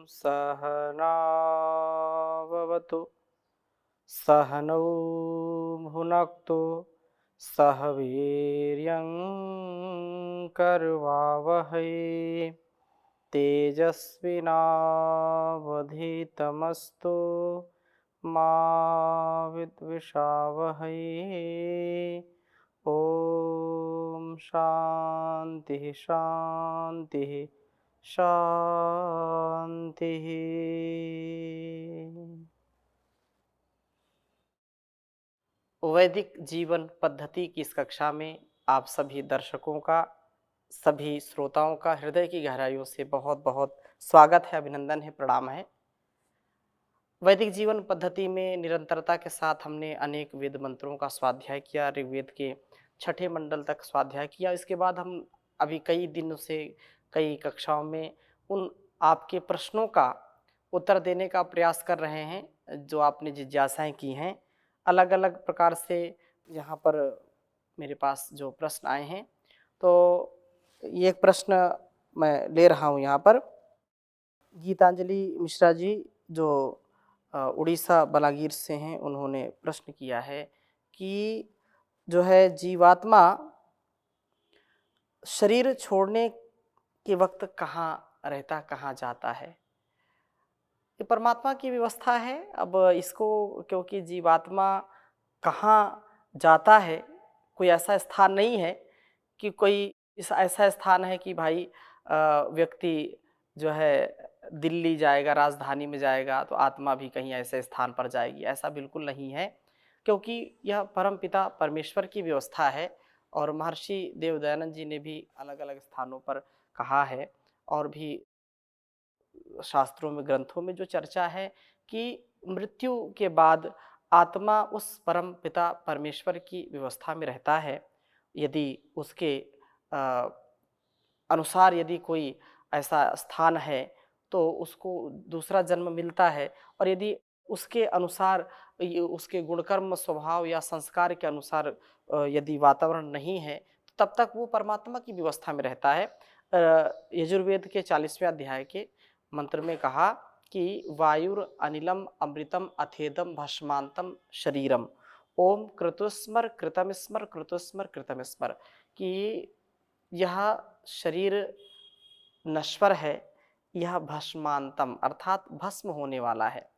सहनाववतु सहनौ भुनक्तु सह वीर्यं करवावहै तेजस्विनावधीतमस्तु मा विद्विषावहै। ओम शांति शांति शांति। वैदिक जीवन पद्धति की इस कक्षा में आप सभी दर्शकों का, सभी श्रोताओं का हृदय की गहराइयों से बहुत बहुत स्वागत है, अभिनंदन है, प्रणाम है। वैदिक जीवन पद्धति में निरंतरता के साथ हमने अनेक वेद मंत्रों का स्वाध्याय किया, ऋग्वेद के छठे मंडल तक स्वाध्याय किया। इसके बाद हम अभी कई दिनों से कई कक्षाओं में उन आपके प्रश्नों का उत्तर देने का प्रयास कर रहे हैं जो आपने जिज्ञासाएं की हैं। अलग अलग प्रकार से यहाँ पर मेरे पास जो प्रश्न आए हैं, तो ये एक प्रश्न मैं ले रहा हूँ यहाँ पर। गीतांजलि मिश्रा जी जो उड़ीसा बलागीर से हैं, उन्होंने प्रश्न किया है कि जो है जीवात्मा शरीर छोड़ने के वक्त कहाँ रहता, कहाँ जाता है। ये परमात्मा की व्यवस्था है। अब इसको, क्योंकि जीवात्मा कहाँ जाता है, कोई ऐसा स्थान नहीं है कि कोई इस ऐसा स्थान है कि भाई व्यक्ति जो है दिल्ली जाएगा, राजधानी में जाएगा तो आत्मा भी कहीं ऐसे स्थान पर जाएगी, ऐसा बिल्कुल नहीं है। क्योंकि यह परमपिता परमेश्वर की व्यवस्था है और महर्षि देवदयानंद जी ने भी अलग अलग स्थानों पर कहा है, और भी शास्त्रों में, ग्रंथों में जो चर्चा है कि मृत्यु के बाद आत्मा उस परम पिता परमेश्वर की व्यवस्था में रहता है। यदि उसके अनुसार यदि कोई ऐसा स्थान है तो उसको दूसरा जन्म मिलता है, और यदि उसके अनुसार उसके गुणकर्म, स्वभाव या संस्कार के अनुसार यदि वातावरण नहीं है, तो तब तक वो परमात्मा की व्यवस्था में रहता है। यजुर्वेद के 40वें अध्याय के मंत्र में कहा कि वायुर अनिलम अमृतम अथेदम भस्मांतम शरीरम ओम कृतुस्मर कृतमस्मर कृतुस्मर कृतमस्मर, कि यह शरीर नश्वर है, यह भस्मांतम अर्थात भस्म होने वाला है,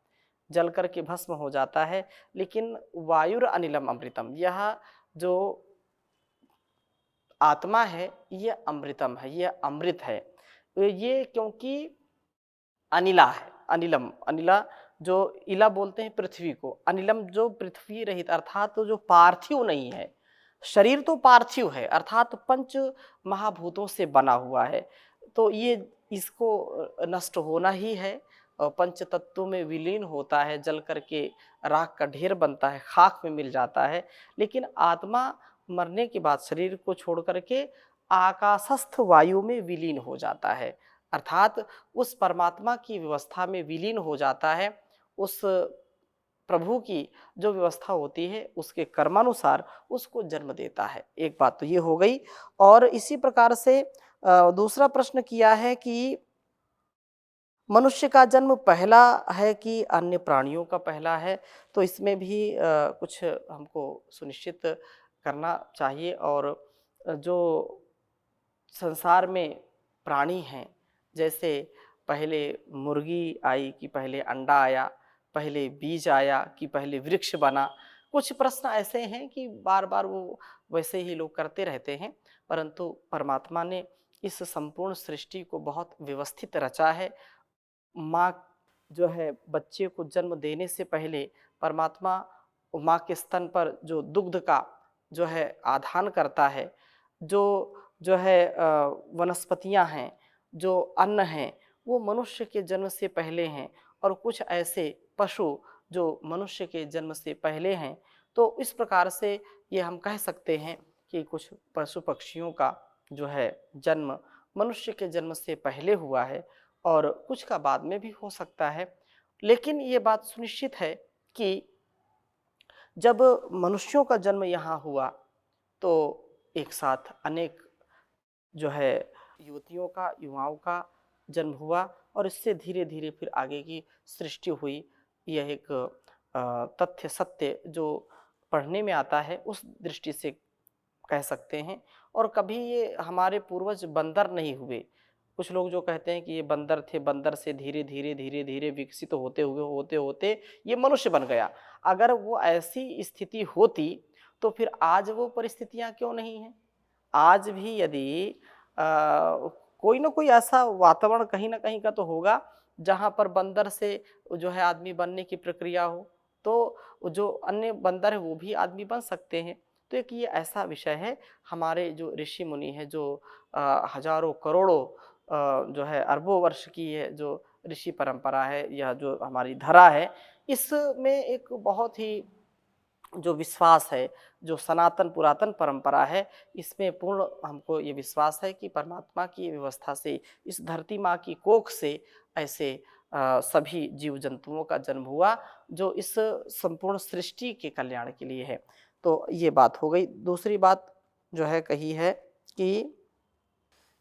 जल करके भस्म हो जाता है। लेकिन वायुर अनिलम अमृतम, यह जो आत्मा है यह अमृतम है, यह अमृत है। ये क्योंकि अनिला है, अनिलम, अनिला जो इला बोलते हैं पृथ्वी को, अनिलम जो पृथ्वी रहित अर्थात तो जो पार्थिव नहीं है। शरीर तो पार्थिव है अर्थात पंच महाभूतों से बना हुआ है, तो ये इसको नष्ट होना ही है। पंच तत्वों में विलीन होता है, जल करके राख का ढेर बनता है, खाक में मिल जाता है। लेकिन आत्मा मरने के बाद शरीर को छोड़ करके आकाशस्थ वायु में विलीन हो जाता है, अर्थात उस परमात्मा की व्यवस्था में विलीन हो जाता है। उस प्रभु की जो व्यवस्था होती है उसके कर्मानुसार उसको जन्म देता है। एक बात तो ये हो गई। और इसी प्रकार से दूसरा प्रश्न किया है कि मनुष्य का जन्म पहला है कि अन्य प्राणियों का पहला है, तो इसमें भी कुछ हमको सुनिश्चित करना चाहिए। और जो संसार में प्राणी हैं, जैसे पहले मुर्गी आई कि पहले अंडा आया, पहले बीज आया कि पहले वृक्ष बना, कुछ प्रश्न ऐसे हैं कि बार बार वो वैसे ही लोग करते रहते हैं। परंतु परमात्मा ने इस संपूर्ण सृष्टि को बहुत व्यवस्थित रचा है। माँ जो है बच्चे को जन्म देने से पहले परमात्मा माँ के स्तन पर जो दुग्ध का जो है आधान करता है, जो जो है वनस्पतियां हैं, जो अन्न हैं, वो मनुष्य के जन्म से पहले हैं, और कुछ ऐसे पशु जो मनुष्य के जन्म से पहले हैं। तो इस प्रकार से ये हम कह सकते हैं कि कुछ पशु पक्षियों का जो है जन्म मनुष्य के जन्म से पहले हुआ है, और कुछ का बाद में भी हो सकता है। लेकिन ये बात सुनिश्चित है कि जब मनुष्यों का जन्म यहाँ हुआ तो एक साथ अनेक जो है युवतियों का, युवाओं का जन्म हुआ और इससे धीरे धीरे फिर आगे की सृष्टि हुई। यह एक तथ्य सत्य जो पढ़ने में आता है उस दृष्टि से कह सकते हैं। और कभी ये हमारे पूर्वज बंदर नहीं हुए। कुछ लोग जो कहते हैं कि ये बंदर थे, बंदर से धीरे धीरे धीरे धीरे विकसित होते हुए होते होते ये मनुष्य बन गया। अगर वो ऐसी स्थिति होती तो फिर आज वो परिस्थितियां क्यों नहीं हैं? आज भी यदि कोई ना कोई ऐसा वातावरण कहीं ना कहीं का तो होगा जहां पर बंदर से जो है आदमी बनने की प्रक्रिया हो, तो जो अन्य बंदर है वो भी आदमी बन सकते हैं। तो एक ये ऐसा विषय है। हमारे जो ऋषि मुनि हैं जो हजारों करोड़ों जो है अरबों वर्ष की है जो ऋषि परंपरा है या जो हमारी धरा है, इसमें एक बहुत ही जो विश्वास है, जो सनातन पुरातन परंपरा है, इसमें पूर्ण हमको ये विश्वास है कि परमात्मा की व्यवस्था से इस धरती माँ की कोख से ऐसे सभी जीव जंतुओं का जन्म हुआ जो इस संपूर्ण सृष्टि के कल्याण के लिए है। तो ये बात हो गई। दूसरी बात जो है कही है कि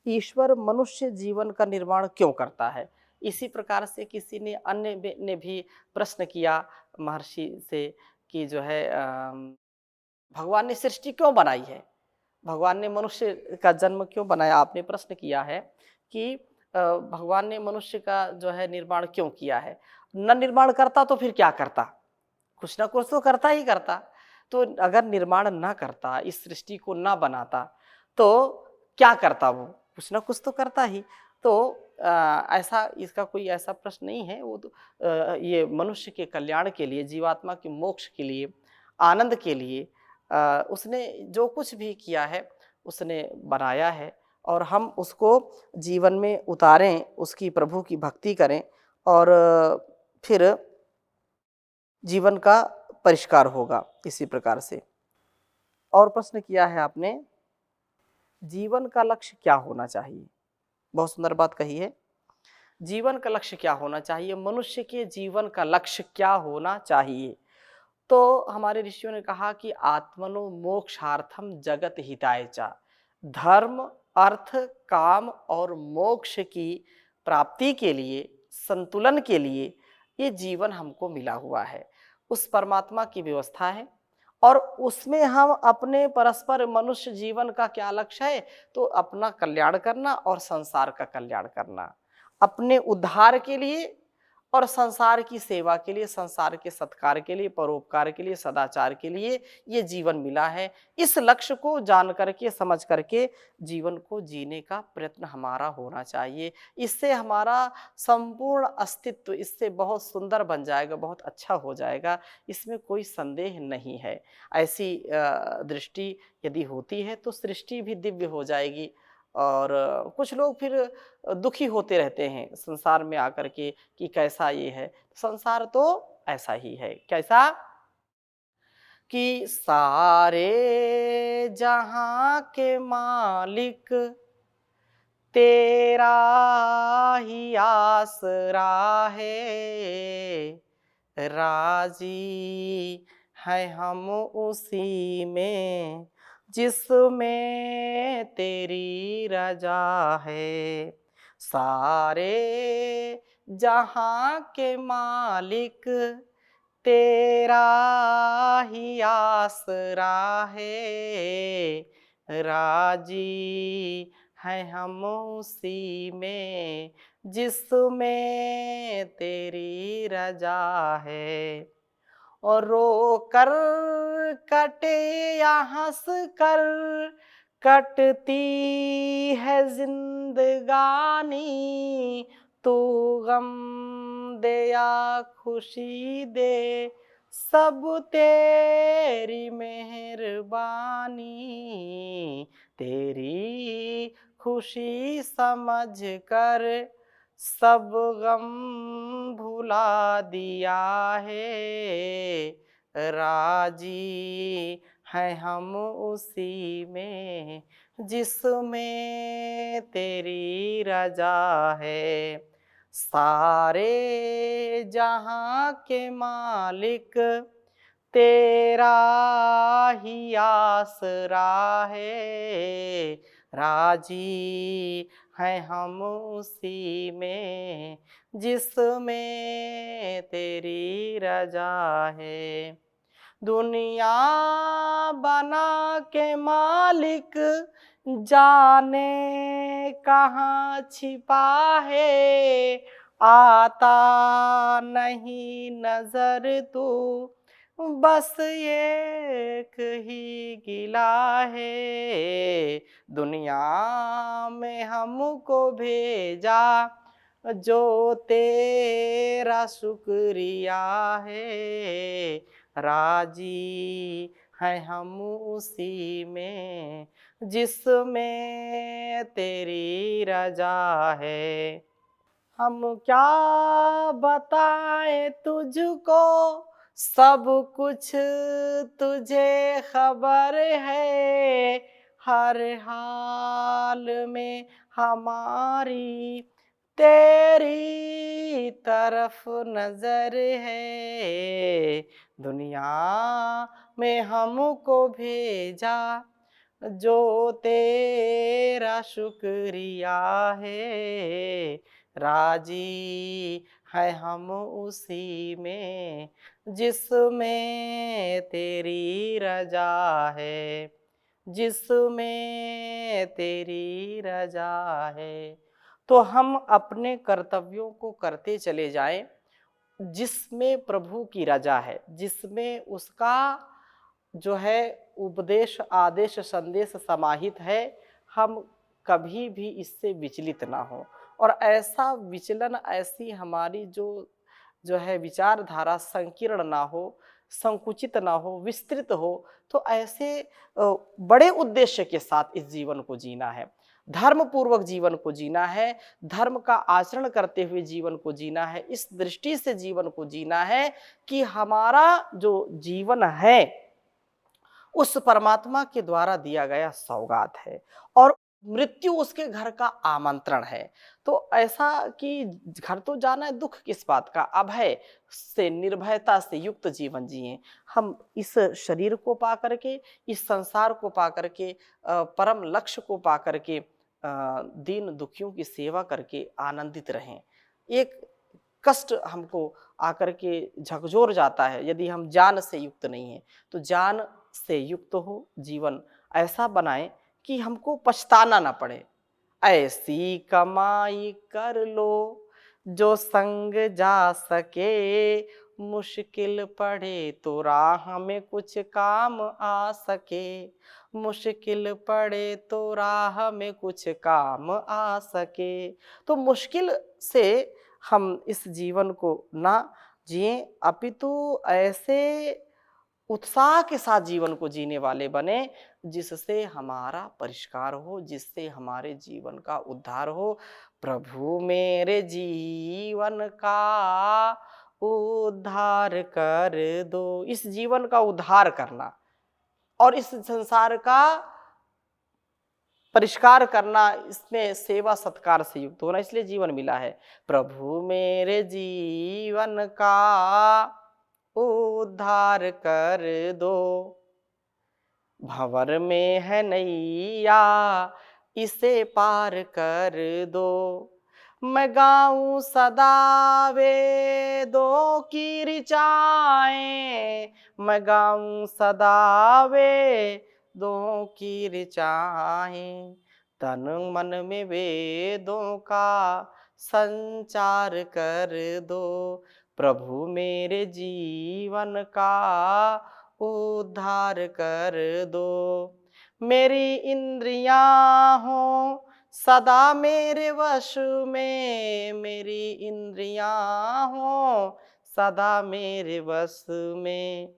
ईश्वर मनुष्य जीवन का निर्माण क्यों करता है? इसी प्रकार से किसी ने अन्य ने भी प्रश्न किया महर्षि से कि जो है भगवान ने सृष्टि क्यों बनाई है? भगवान ने मनुष्य का जन्म क्यों बनाया? आपने प्रश्न किया है कि भगवान ने मनुष्य का जो है निर्माण क्यों किया है? न निर्माण करता तो फिर क्या करता? कुछ ना कुछ तो करता ही करता। तो अगर निर्माण ना करता, इस सृष्टि को ना बनाता, तो क्या करता वो? कुछ ना कुछ तो करता ही। तो ऐसा इसका कोई ऐसा प्रश्न नहीं है। वो तो ये मनुष्य के कल्याण के लिए, जीवात्मा के मोक्ष के लिए, आनंद के लिए उसने जो कुछ भी किया है, उसने बनाया है और हम उसको जीवन में उतारें, उसकी प्रभु की भक्ति करें और फिर जीवन का परिष्कार होगा इसी प्रकार से। और प्रश्न किया है आपने, जीवन का लक्ष्य क्या होना चाहिए? बहुत सुंदर बात कही है। जीवन का लक्ष्य क्या होना चाहिए? मनुष्य के जीवन का लक्ष्य क्या होना चाहिए? तो हमारे ऋषियों ने कहा कि आत्मनो मोक्षार्थम जगत हिताय च। धर्म, अर्थ, काम और मोक्ष की प्राप्ति के लिए, संतुलन के लिए ये जीवन हमको मिला हुआ है। उस परमात्मा की व्यवस्था है और उसमें हम अपने परस्पर मनुष्य जीवन का क्या लक्ष्य है? तो अपना कल्याण करना और संसार का कल्याण करना। अपने उद्धार के लिए और संसार की सेवा के लिए, संसार के सत्कार के लिए, परोपकार के लिए, सदाचार के लिए ये जीवन मिला है। इस लक्ष्य को जान करके, समझ करके जीवन को जीने का प्रयत्न हमारा होना चाहिए। इससे हमारा संपूर्ण अस्तित्व इससे बहुत सुंदर बन जाएगा, बहुत अच्छा हो जाएगा, इसमें कोई संदेह नहीं है। ऐसी दृष्टि यदि होती है तो सृष्टि भी दिव्य हो जाएगी। और कुछ लोग फिर दुखी होते रहते हैं संसार में आकर के कि कैसा ये है। संसार तो ऐसा ही है। कैसा? कि सारे जहां के मालिक तेरा ही आसरा है, राजी है हम उसी में जिसमें तेरी रजा है। सारे जहां के मालिक तेरा ही आसरा है, राजी है हम उसी में जिसमें तेरी रजा है। और रो कर कटे या हंस कर कटती है जिंदगानी, तू गम दे या खुशी दे सब तेरी मेहरबानी, तेरी खुशी समझ कर सब गम भुला दिया है, राजी हैं हम उसी में जिसमें तेरी रजा है। सारे जहां के मालिक तेरा ही आसरा है, राजी हैं हम उसी में जिसमें तेरी रजा है। दुनिया बना के मालिक जाने कहाँ छिपा है, आता नहीं नजर तू बस एक ही गिला है। दुनिया में हमको भेजा जो तेरा शुक्रिया है, राजी हैं हम उसी में जिसमें तेरी रजा है। हम क्या बताएं तुझको, सब कुछ तुझे खबर है, हर हाल में हमारी तेरी तरफ नजर है। दुनिया में हमको भेजा जो तेरा शुक्रिया है, राजी है हम उसी में जिसमें तेरी रजा है, जिसमें तेरी रजा है। तो हम अपने कर्तव्यों को करते चले जाएं जिसमें प्रभु की रजा है, जिसमें उसका जो है उपदेश आदेश संदेश समाहित है। हम कभी भी इससे विचलित ना हो, और ऐसा विचलन, ऐसी हमारी जो जो है विचारधारा संकीर्ण ना हो, संकुचित ना हो, विस्तृत हो, तो ऐसे बड़े उद्देश्य के साथ इस जीवन को जीना है, धर्म पूर्वक जीवन को जीना है, धर्म का आचरण करते हुए जीवन को जीना है। इस दृष्टि से जीवन को जीना है कि हमारा जो जीवन है उस परमात्मा के द्वारा दिया गया सौगात है, और मृत्यु उसके घर का आमंत्रण है। तो ऐसा कि घर तो जाना है, दुख किस बात का, अभय से निर्भयता से युक्त जीवन जिए। हम इस शरीर को पा करके, इस संसार को पा करके, परम लक्ष्य को पा करके दीन दुखियों की सेवा करके आनंदित रहें। एक कष्ट हमको आकर के झकझोर जाता है यदि हम जान से युक्त नहीं है, तो जान से युक्त हो जीवन ऐसा बनाएं कि हमको पछताना ना पड़े। ऐसी कमाई कर लो जो संग जा सके, मुश्किल पड़े तो राह में कुछ काम आ सके, मुश्किल पड़े तो राह में कुछ काम आ सके। तो मुश्किल से हम इस जीवन को ना जिए, अपितु ऐसे उत्साह के साथ जीवन को जीने वाले बने जिससे हमारा परिष्कार हो, जिससे हमारे जीवन का उद्धार हो। प्रभु मेरे जीवन का उद्धार कर दो, इस जीवन का उद्धार करना और इस संसार का परिष्कार करना, इसमें सेवा सत्कार से युक्त होना, इसलिए जीवन मिला है। प्रभु मेरे जीवन का उद्धार कर दो, भंवर में है नैया इसे पार कर दो। मैं गाऊं सदा वेदों की ऋचाएं, मैं गाऊं सदा वेदों की ऋचाएं, तन मन में वेदों का संचार कर दो। प्रभु मेरे जीवन का उद्धार कर दो। मेरी इंद्रियां हो सदा मेरे वश में, मेरी इंद्रियां हो सदा मेरे वश में,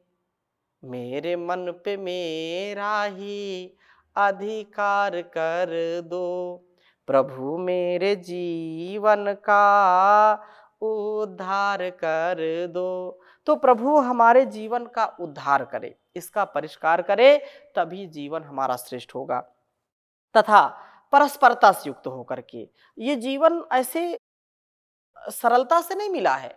मेरे मन पे मेरा ही अधिकार कर दो। प्रभु मेरे जीवन का उद्धार कर दो। तो प्रभु हमारे जीवन का उद्धार करे, इसका परिष्कार करे, तभी जीवन हमारा श्रेष्ठ होगा। तथा परस्परता से युक्त होकर के, ये जीवन ऐसे सरलता से नहीं मिला है,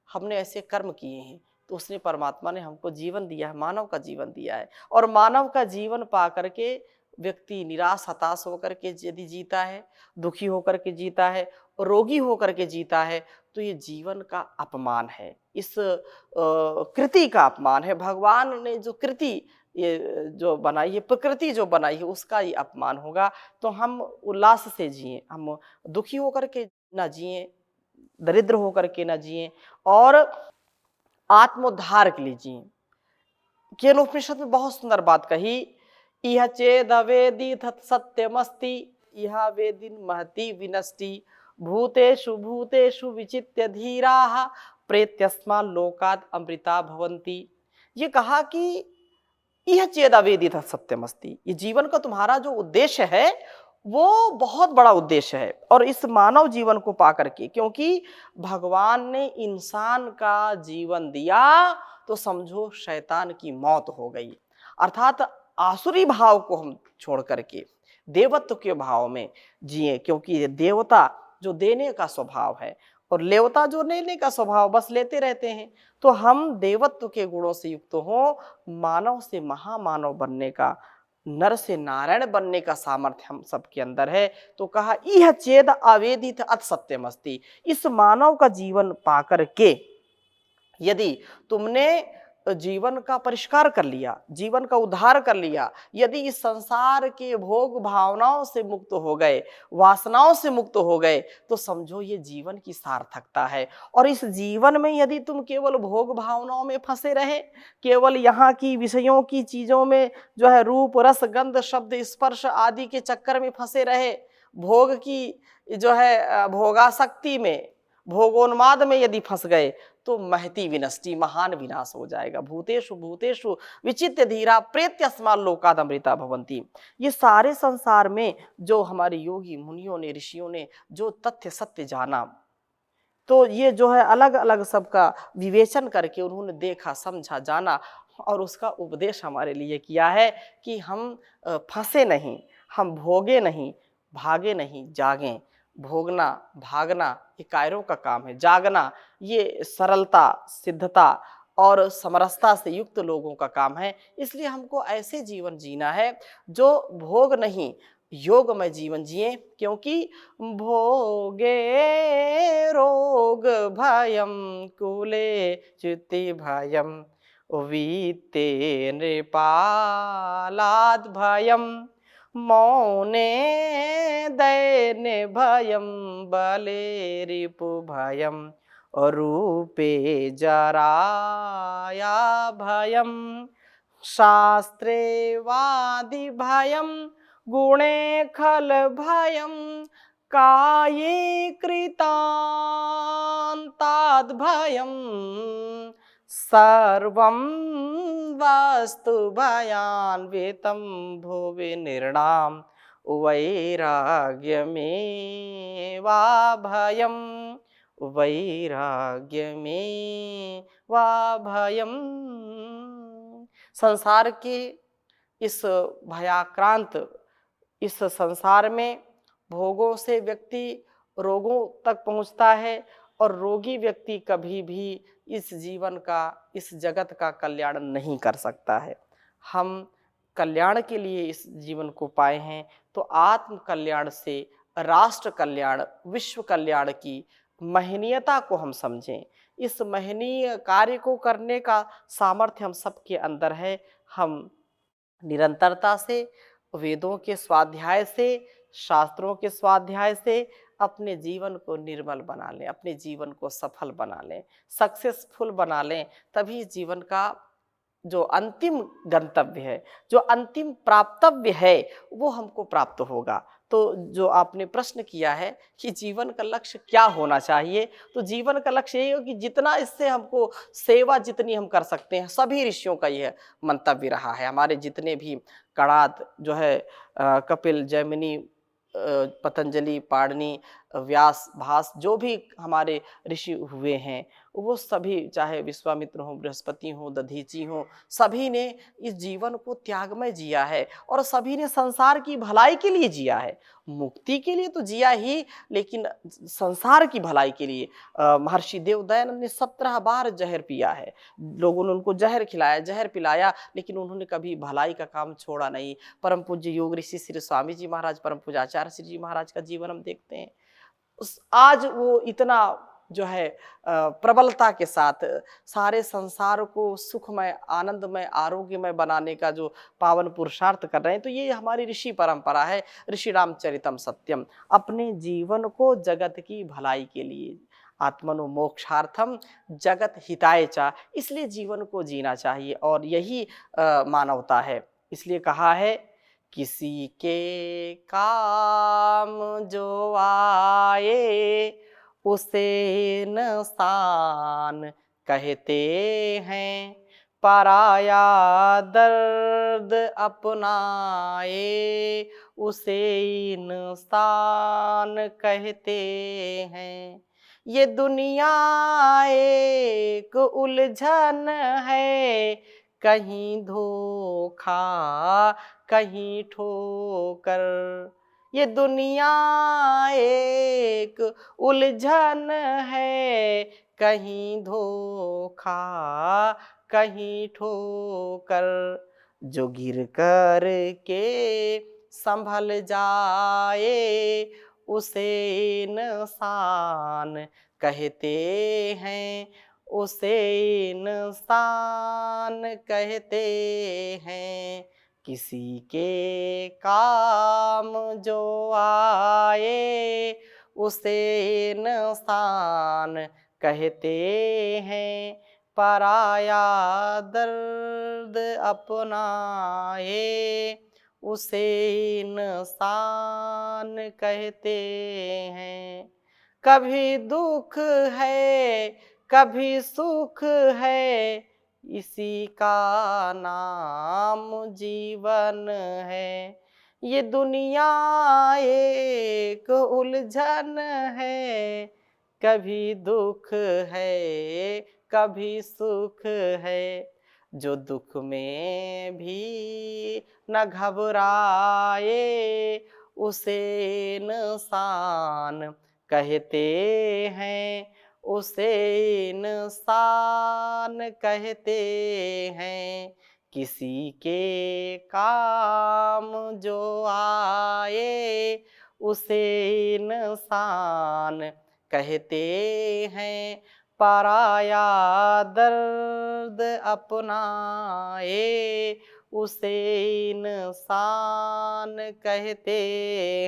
हमने ऐसे कर्म किए हैं तो उसने, परमात्मा ने हमको जीवन दिया है, मानव का जीवन दिया है, और मानव का जीवन पा करके व्यक्ति निराश हताश होकर के यदि जीता है, दुखी होकर के जीता है, रोगी होकर के जीता है, तो ये जीवन का अपमान है, इस कृति का अपमान है। भगवान ने जो कृति ये जो बनाई है, प्रकृति जो बनाई है, उसका ये अपमान होगा। तो हम उल्लास से जिए, हम दुखी होकर के ना जिए, दरिद्र होकर के ना जिए, और आत्मोद्धार के लिए जिए। केनोपनिषद में बहुत सुंदर बात कही, इह चेद वेदी तत् सत्यमस्ति, इह वेदिन महति विनष्टि, भूतेषु भूतेषु विचित्य धीराः प्रेत्यस्मा लोकात् अमृता भवन्ति। ये कहा कि यह चेद अवेदी तत् सत्यमस्ति, ये जीवन का तुम्हारा जो उद्देश्य है वो बहुत बड़ा उद्देश्य है। और इस मानव जीवन को पा करके, क्योंकि भगवान ने इंसान का जीवन दिया तो समझो शैतान की मौत हो गई, अर्थात आसुरी भाव को हम छोड़ करके देवत्व के भाव में जिए, क्योंकि ये देवता जो देने का स्वभाव है और लेवता जो लेने का स्वभाव, बस लेते रहते हैं। तो हम देवत्व के गुणों से युक्त हो, मानव से महामानव बनने का, नर से नारायण बनने का सामर्थ्य हम सबके अंदर है। तो कहा यह चेद आवेदित अत सत्यमस्ति, इस मानव का जीवन पाकर के यदि तुमने जीवन का परिष्कार कर लिया, जीवन का उद्धार कर लिया, यदि इस संसार के भोग भावनाओं से मुक्त हो गए, वासनाओं से मुक्त हो गए, तो समझो ये जीवन की सार्थकता है। और इस जीवन में यदि तुम केवल भोग भावनाओं में फंसे रहे, केवल यहाँ की विषयों की चीजों में जो है रूप रस गंध शब्द स्पर्श आदि के चक्कर में फंसे रहे, भोग की जो है भोगासक्ति में, भोगोन्माद में यदि फंस गए, तो महती विनष्टि, महान विनाश हो जाएगा। भूतेषु भूतेषु विचित्य धीरा प्रेत्यस्मा लोकाद अमृता भवन्ति। ये सारे संसार में जो हमारे योगी मुनियों ने, ऋषियों ने जो तथ्य सत्य जाना, तो ये जो है अलग अलग सबका विवेचन करके उन्होंने देखा, समझा, जाना, और उसका उपदेश हमारे लिए किया है कि हम फंसे नहीं, हम भोगे नहीं, भागे नहीं, जागें। भोगना भागना ये कायरों का काम है, जागना ये सरलता सिद्धता और समरसता से युक्त लोगों का काम है। इसलिए हमको ऐसे जीवन जीना है जो भोग नहीं, योगमय जीवन जिए, क्योंकि भोगे रोग भयम कुले चिति भयम वीते नृपालाद भयम मौने दैन्य भयम बले रिपु भयम रूपे जराया भयम शास्त्रे वादि भयम गुणे खल भयम काये कृतान्ताद् भयम सर्वं वास्तु भयान्वितं भुवि निर्णाम वैराग्यमेवा भयम वैराग्यमेवा भयम। संसार के इस भयाक्रांत इस संसार में भोगों से व्यक्ति रोगों तक पहुंचता है, और रोगी व्यक्ति कभी भी इस जीवन का, इस जगत का कल्याण नहीं कर सकता है। हम कल्याण के लिए इस जीवन को पाए हैं, तो आत्म कल्याण से राष्ट्र कल्याण, विश्व कल्याण की महनीयता को हम समझें। इस महनीय कार्य को करने का सामर्थ्य हम सबके अंदर है। हम निरंतरता से, वेदों के स्वाध्याय से, शास्त्रों के स्वाध्याय से अपने जीवन को निर्मल बना लें, अपने जीवन को सफल बना लें, सक्सेसफुल बना लें। तभी जीवन का जो अंतिम गंतव्य है, जो अंतिम प्राप्तव्य है, वो हमको प्राप्त होगा। तो जो आपने प्रश्न किया है कि जीवन का लक्ष्य क्या होना चाहिए, तो जीवन का लक्ष्य यही हो कि जितना इससे हमको सेवा जितनी हम कर सकते हैं, सभी ऋषियों का यह मंतव्य रहा है। हमारे जितने भी कणाद जो है, कपिल, जैमिनी, पतंजलि, पाणिनि, व्यास, भास, जो भी हमारे ऋषि हुए हैं, वो सभी, चाहे विश्वामित्र हो, बृहस्पति हो, दधीची हो, सभी ने इस जीवन को त्यागमय जिया है और सभी ने संसार की भलाई के लिए जिया है। मुक्ति के लिए तो जिया ही, लेकिन संसार की भलाई के लिए। महर्षि देवदयानंद ने 17 बार जहर पिया है, लोगों ने उनको जहर खिलाया, जहर पिलाया, लेकिन उन्होंने कभी भलाई का काम छोड़ा नहीं। परम पूज्य योग ऋषि श्री स्वामी जी महाराज, परम पूज्य आचार्य श्री जी महाराज का जीवन हम देखते हैं। आज वो इतना जो है प्रबलता के साथ सारे संसार को सुखमय, आनंदमय, आरोग्यमय बनाने का जो पावन पुरुषार्थ कर रहे हैं, तो ये हमारी ऋषि परंपरा है, ऋषि रामचरितम सत्यम। अपने जीवन को जगत की भलाई के लिए, आत्मनो मोक्षार्थम जगत हिताय चा, इसलिए जीवन को जीना चाहिए और यही मानवता है। इसलिए कहा है, किसी के काम जो आए उसे इंसान कहते हैं, पराया दर्द अपनाए उसे इंसान कहते हैं। ये दुनिया एक उलझन है, कहीं धोखा कहीं ठोकर। ये दुनिया एक उलझन है, कहीं धोखा कहीं ठोकर। जो गिर कर के संभल जाए उसे इंसान कहते हैं, उसे इंसान कहते हैं। किसी के काम जो आए उसे इंसान कहते हैं, पराया दर्द अपनाए उसे इंसान कहते हैं। कभी दुख है कभी सुख है, इसी का नाम जीवन है। ये दुनिया एक उलझन है, कभी दुख है कभी सुख है। जो दुख में भी न घबराए उसे इंसान कहते हैं, उसे इंसान कहते हैं। किसी के काम जो आए उसे इंसान कहते हैं, पराया दर्द अपनाए उसे इंसान कहते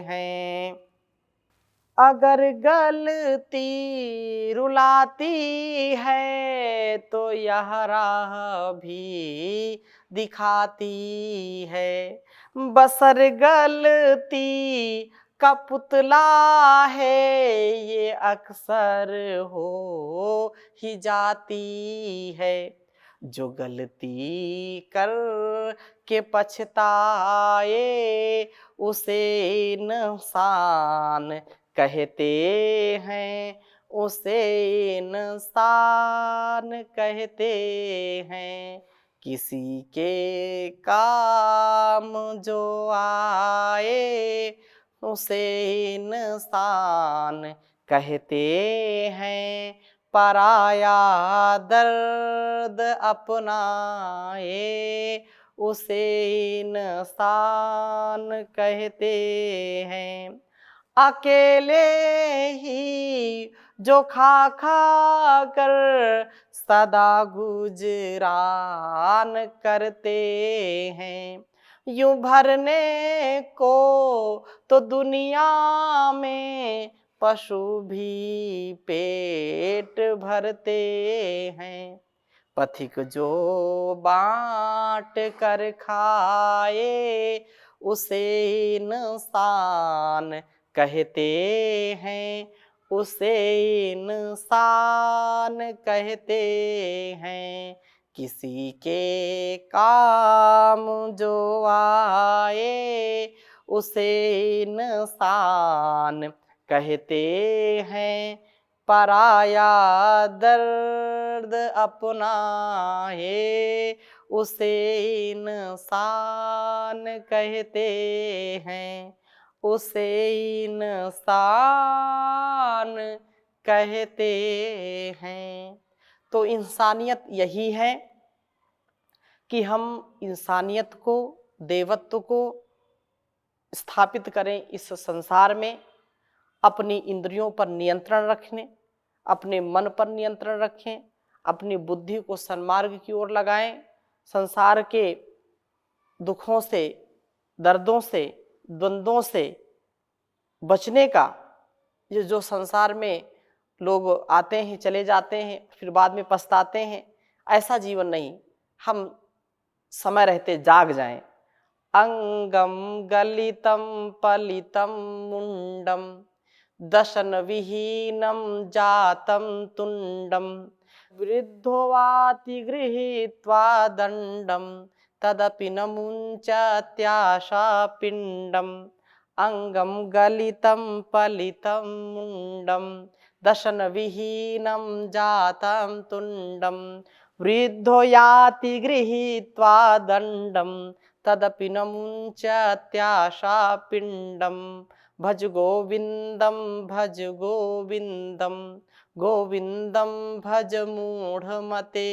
हैं। अगर गलती रुलाती है तो यह राह भी दिखाती है। बसर गलती का पुतला है, ये अक्सर हो ही जाती है। जो गलती कर के पछताए उसे इंसान कहते हैं, उसे इंसान कहते हैं। किसी के काम जो आए उसे इंसान कहते हैं, पराया दर्द अपनाए उसे इंसान कहते हैं। अकेले ही जो खा खा कर सदा गुजरान करते हैं, यूं भरने को तो दुनिया में पशु भी पेट भरते हैं। पथिक जो बांट कर खाए उसे इंसान कहते हैं, उसे इंसान कहते हैं। किसी के काम जो आए उसे इंसान कहते हैं, पराया दर्द अपना है, उसे इंसान कहते हैं, उसे इंसान कहते हैं। तो इंसानियत यही है कि हम इंसानियत को, देवत्व को स्थापित करें इस संसार में, अपनी इंद्रियों पर नियंत्रण रखने, अपने मन पर नियंत्रण रखें, अपनी बुद्धि को सन्मार्ग की ओर लगाएं, संसार के दुखों से, दर्दों से, द्वंद्वों से बचने का, ये जो संसार में लोग आते हैं चले जाते हैं फिर बाद में पछताते हैं, ऐसा जीवन नहीं। हम समय रहते जाग जाएं। अंगम गलितम पलितम मुंडम दशन विहीनम जातम तुंडम वृद्धोवाति गृहीत्वा दंडम तदपि न मुंचत्याशा पिंडम। अंगम गलितम पलितम मुंडम दशन विहीनम जातम तुंडम वृद्धो याति गृहीत्वा दंडम तदपि न मुंचत्याशा पिंडम। भज गोविंदम भज गोविंदम गोविंदम भज मूढ़मते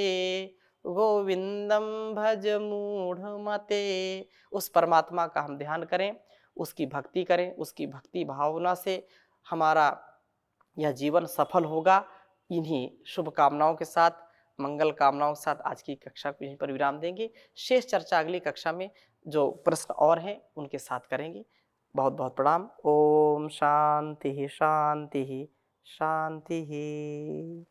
गोविंदम भज मूढ़मते। उस परमात्मा का हम ध्यान करें, उसकी भक्ति करें, उसकी भक्ति भावना से हमारा यह जीवन सफल होगा। इन्हीं शुभकामनाओं के साथ, मंगल कामनाओं के साथ आज की कक्षा को यहीं पर विराम देंगे। शेष चर्चा अगली कक्षा में जो प्रश्न और हैं उनके साथ करेंगे। बहुत बहुत प्रणाम। ओम शांति शांति शांति।